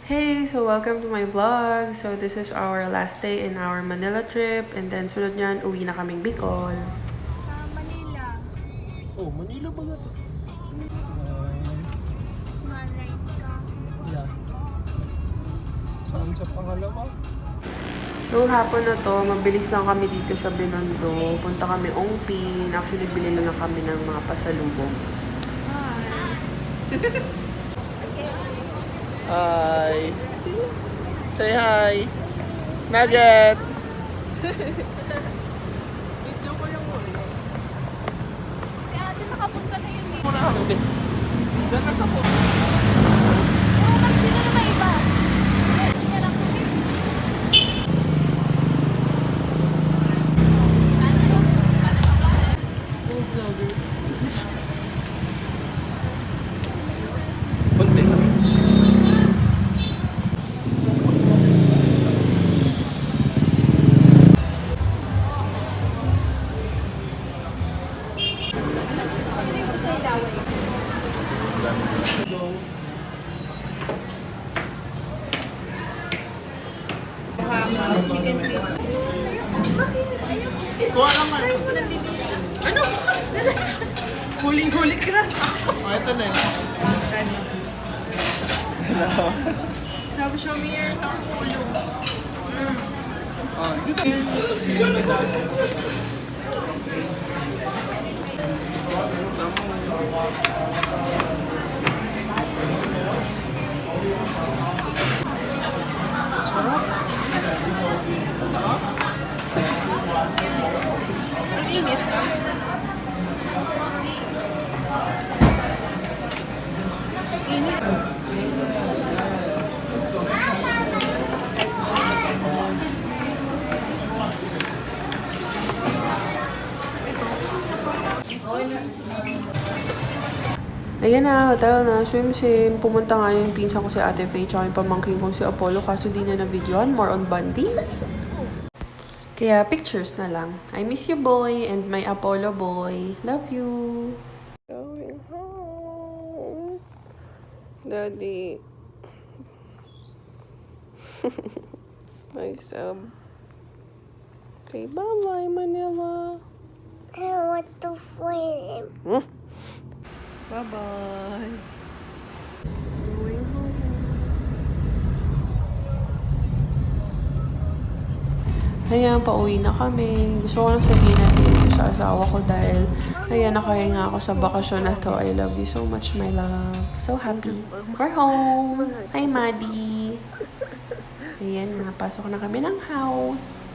Hey! So welcome to my vlog. So this is our last day in our Manila trip and then sunod niyan, uwi na kaming Bicol. Manila. Oh, Manila ba na to? Smart ka. Yeah. Saan sa pangalawa? So hapon na to, mabilis lang kami dito sa Binondo. Punta kami Ongpin. Actually, binili lang kami ng mga pasalubong. Hi! Say hi! Nugget! Si ate nakapunta na yun dito. Muna kami din. Diyan lang sa phone. Oo, kasi sino na may iba? Hindi niya lang kami. Oh, vlogger. Konti lang. Chicken feet. Kuha lang nga. Ano? Huling-huli ka na! Oh, ito na yun. Sabi siya, Mir, ang ulo. Oh, dito. Ang init. Init. Ayan na, hotel na, swim-sim. Pumunta nga yung pinsan ko si Ate Faye tsaka yung pamangkin kong si Apollo kaso di na na-videoan. More on bonding. Kaya pictures na lang. I miss you, boy, and my Apollo boy. Love you. Going home. Daddy. My sub. Okay, bye-bye, Manila. I want to swim. Bye-bye. Ayan, pauwi na kami. Gusto ko lang sabihin na thank you sa asawa ko dahil ayan, nakahinga ako sa bakasyon na to. I love you so much, my love. So happy. We're home. Hi, Maddie. Ayan, napasok na kami ng house.